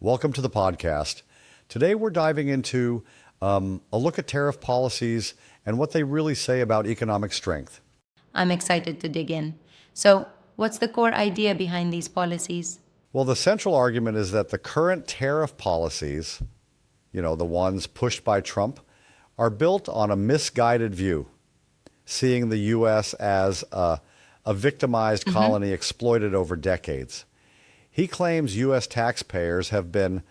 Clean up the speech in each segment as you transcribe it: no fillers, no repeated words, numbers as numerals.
Welcome to the podcast. Today we're diving into a look at tariff policies and what they really say about economic strength. I'm excited to dig in. So, what's the core idea behind these policies? Well, the central argument is that the current tariff policies, the ones pushed by Trump, are built on a misguided view, seeing the U.S. as a victimized colony exploited over decades. He claims U.S. taxpayers have been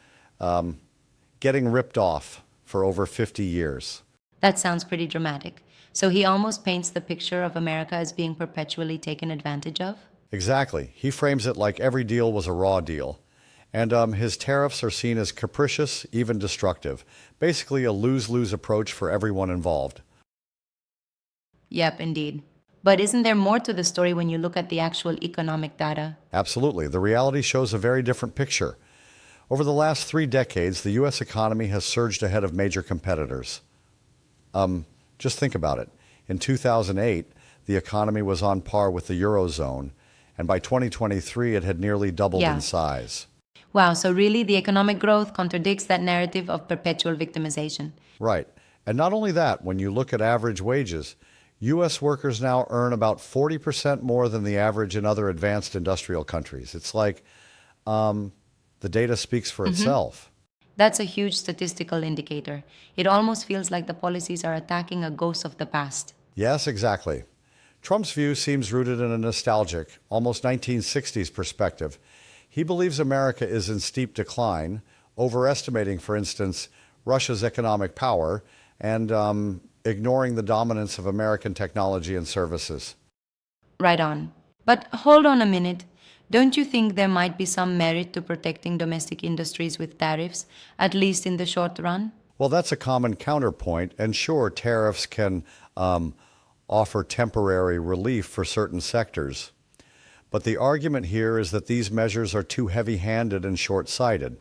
getting ripped off for over 50 years. That sounds pretty dramatic. So, he almost paints the picture of America as being perpetually taken advantage of? Exactly. He frames it like every deal was a raw deal. And his tariffs are seen as capricious, even destructive. Basically a lose-lose approach for everyone involved. Yep, indeed. But isn't there more to the story when you look at the actual economic data? Absolutely. The reality shows a very different picture. Over the last 3 decades, the U.S. economy has surged ahead of major competitors. Just think about it. In 2008, the economy was on par with the Eurozone, and by 2023, it had nearly doubled in size. Wow, so really the economic growth contradicts that narrative of perpetual victimization. Right. And not only that, when you look at average wages, U.S. workers now earn about 40% more than the average in other advanced industrial countries. It's like the data speaks for itself. That's a huge statistical indicator. It almost feels like the policies are attacking a ghost of the past. Yes, exactly. Trump's view seems rooted in a nostalgic, almost 1960s perspective. He believes America is in steep decline, overestimating, for instance, Russia's economic power and ignoring the dominance of American technology and services. Right on. But hold on a minute. Don't you think there might be some merit to protecting domestic industries with tariffs, at least in the short run? Well, that's a common counterpoint, and sure, tariffs can offer temporary relief for certain sectors. But the argument here is that these measures are too heavy-handed and short-sighted.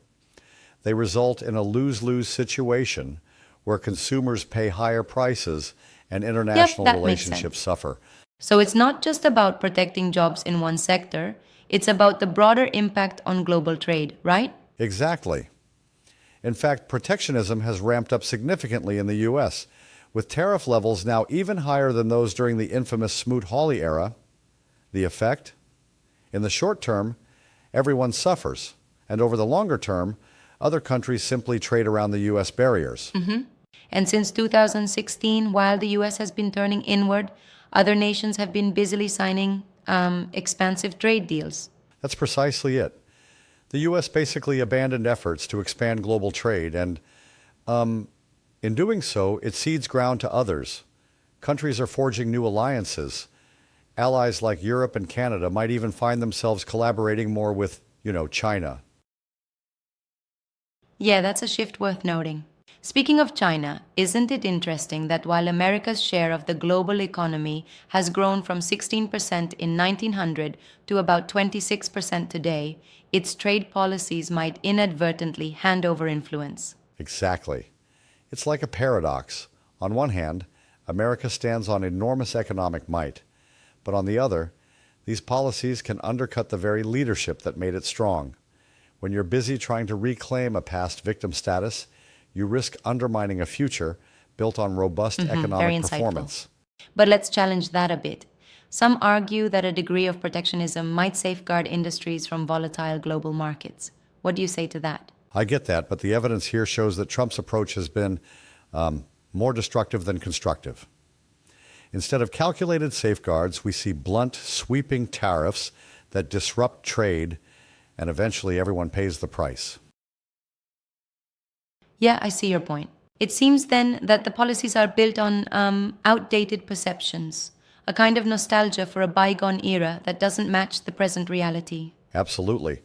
They result in a lose-lose situation where consumers pay higher prices and international relationships suffer. So it's not just about protecting jobs in one sector, it's about the broader impact on global trade, right? Exactly. In fact, protectionism has ramped up significantly in the U.S., with tariff levels now even higher than those during the infamous Smoot-Hawley era. The effect? In the short term, everyone suffers, and over the longer term, other countries simply trade around the U.S. barriers. And since 2016, while the U.S. has been turning inward, other nations have been busily signing expansive trade deals. That's precisely it. The U.S. basically abandoned efforts to expand global trade, and in doing so, it cedes ground to others. Countries are forging new alliances. Allies like Europe and Canada might even find themselves collaborating more with, China. Yeah, that's a shift worth noting. Speaking of China, isn't it interesting that while America's share of the global economy has grown from 16% in 1900 to about 26% today, its trade policies might inadvertently hand over influence? Exactly. It's like a paradox. On one hand, America stands on enormous economic might. But on the other, these policies can undercut the very leadership that made it strong. When you're busy trying to reclaim a past victim status, you risk undermining a future built on robust economic performance. But let's challenge that a bit. Some argue that a degree of protectionism might safeguard industries from volatile global markets. What do you say to that? I get that, but the evidence here shows that Trump's approach has been more destructive than constructive. Instead of calculated safeguards, we see blunt, sweeping tariffs that disrupt trade, and eventually everyone pays the price. Yeah, I see your point. It seems then that the policies are built on outdated perceptions, a kind of nostalgia for a bygone era that doesn't match the present reality. Absolutely.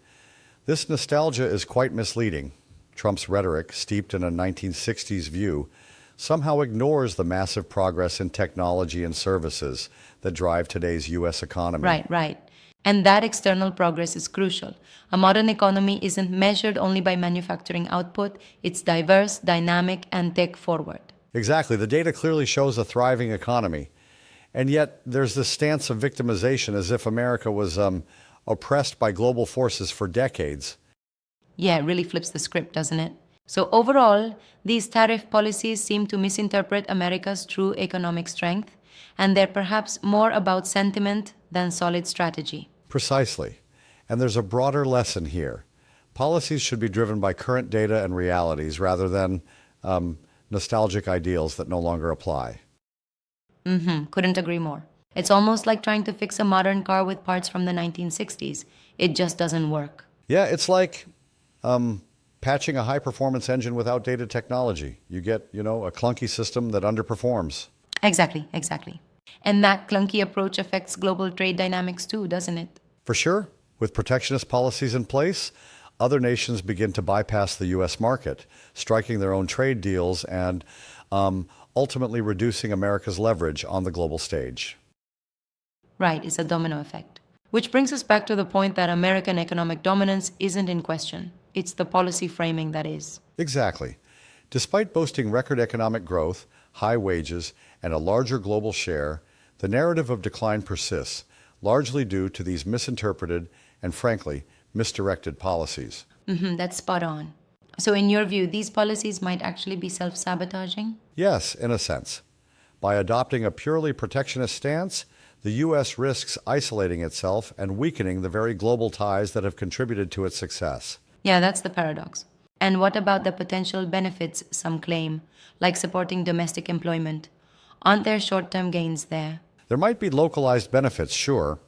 This nostalgia is quite misleading. Trump's rhetoric, steeped in a 1960s view, somehow ignores the massive progress in technology and services that drive today's U.S. economy. Right. And that external progress is crucial. A modern economy isn't measured only by manufacturing output, it's diverse, dynamic, and tech-forward. Exactly. The data clearly shows a thriving economy. And yet there's this stance of victimization as if America was oppressed by global forces for decades. Yeah, it really flips the script, doesn't it? So, overall, these tariff policies seem to misinterpret America's true economic strength, and they're perhaps more about sentiment than solid strategy. Precisely. And there's a broader lesson here. Policies should be driven by current data and realities rather than nostalgic ideals that no longer apply. Couldn't agree more. It's almost like trying to fix a modern car with parts from the 1960s. It just doesn't work. Yeah, it's like patching a high performance engine with outdated technology. You get, a clunky system that underperforms. Exactly. And that clunky approach affects global trade dynamics too, doesn't it? For sure, with protectionist policies in place, other nations begin to bypass the U.S. market, striking their own trade deals and ultimately reducing America's leverage on the global stage. Right, it's a domino effect. Which brings us back to the point that American economic dominance isn't in question. It's the policy framing that is. Exactly. Despite boasting record economic growth, high wages, and a larger global share, the narrative of decline persists, largely due to these misinterpreted and, frankly, misdirected policies. That's spot on. So, in your view, these policies might actually be self sabotaging? Yes, in a sense. By adopting a purely protectionist stance, the U.S. risks isolating itself and weakening the very global ties that have contributed to its success. Yeah, that's the paradox. And what about the potential benefits some claim, like supporting domestic employment? Aren't there short term gains there? There might be localized benefits, sure,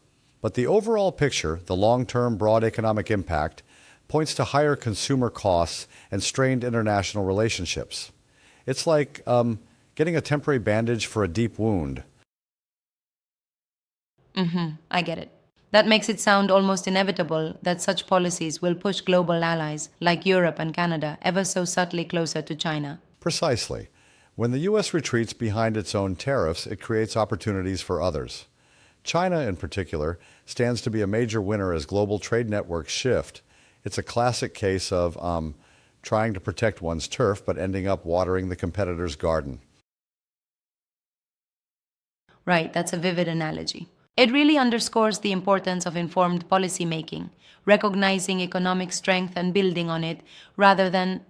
but the overall picture, the long-term broad economic impact, points to higher consumer costs and strained international relationships. It's like getting a temporary bandage for a deep wound. I get it. That makes it sound almost inevitable that such policies will push global allies like Europe and Canada ever so subtly closer to China. Precisely. When the U.S. retreats behind its own tariffs, it creates opportunities for others. China, in particular, stands to be a major winner as global trade networks shift. It's a classic case of trying to protect one's turf but ending up watering the competitor's garden. Right, that's a vivid analogy. It really underscores the importance of informed policymaking, recognizing economic strength and building on it rather than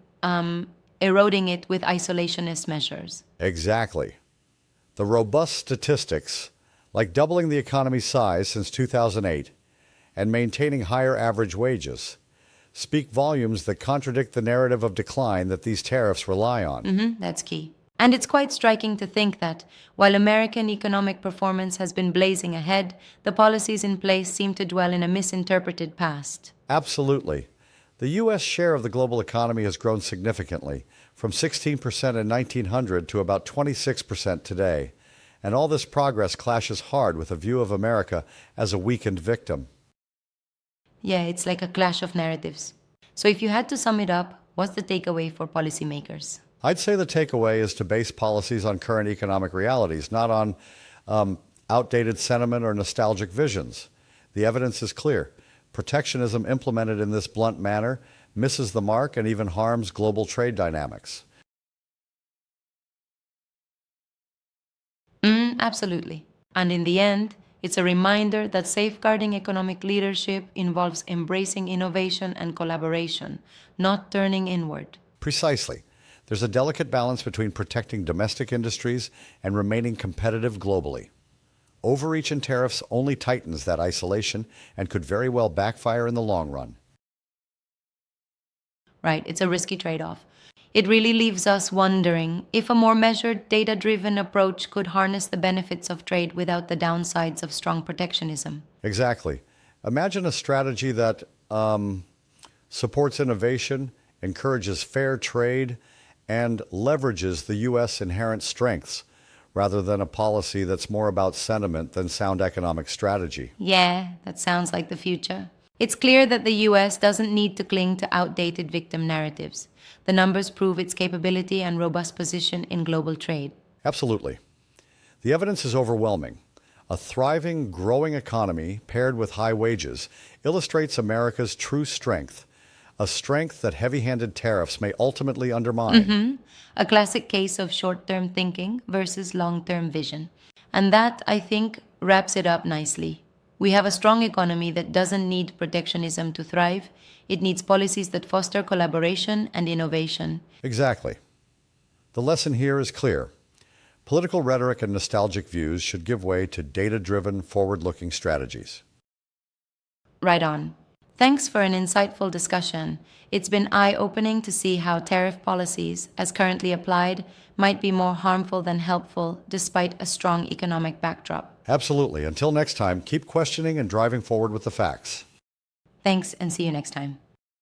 eroding it with isolationist measures. Exactly. The robust statistics, like doubling the economy's size since 2008 and maintaining higher average wages, speak volumes that contradict the narrative of decline that these tariffs rely on. That's key. And it's quite striking to think that, while American economic performance has been blazing ahead, the policies in place seem to dwell in a misinterpreted past. Absolutely. The U.S. share of the global economy has grown significantly, from 16% in 1900 to about 26% today. And all this progress clashes hard with a view of America as a weakened victim. Yeah, it's like a clash of narratives. So if you had to sum it up, what's the takeaway for policymakers? I'd say the takeaway is to base policies on current economic realities, not on outdated sentiment or nostalgic visions. The evidence is clear. Protectionism implemented in this blunt manner misses the mark and even harms global trade dynamics. Absolutely. And in the end, it's a reminder that safeguarding economic leadership involves embracing innovation and collaboration, not turning inward. Precisely. There's a delicate balance between protecting domestic industries and remaining competitive globally. Overreach in tariffs only tightens that isolation and could very well backfire in the long run. Right, it's a risky trade off. It really leaves us wondering if a more measured, data driven approach could harness the benefits of trade without the downsides of strong protectionism. Exactly. Imagine a strategy that supports innovation, encourages fair trade, and leverages the U.S. inherent strengths, rather than a policy that's more about sentiment than sound economic strategy. Yeah, that sounds like the future. It's clear that the US doesn't need to cling to outdated victim narratives. The numbers prove its capability and robust position in global trade. Absolutely. The evidence is overwhelming. A thriving, growing economy paired with high wages illustrates America's true strength, a strength that heavy-handed tariffs may ultimately undermine. A classic case of short term thinking versus long term vision. And that, I think, wraps it up nicely. We have a strong economy that doesn't need protectionism to thrive. It needs policies that foster collaboration and innovation. Exactly. The lesson here is clear. Political rhetoric and nostalgic views should give way to data-driven, forward-looking strategies. Right on. Thanks for an insightful discussion. It's been eye-opening to see how tariff policies, as currently applied, might be more harmful than helpful despite a strong economic backdrop. Absolutely. Until next time, keep questioning and driving forward with the facts. Thanks, and see you next time.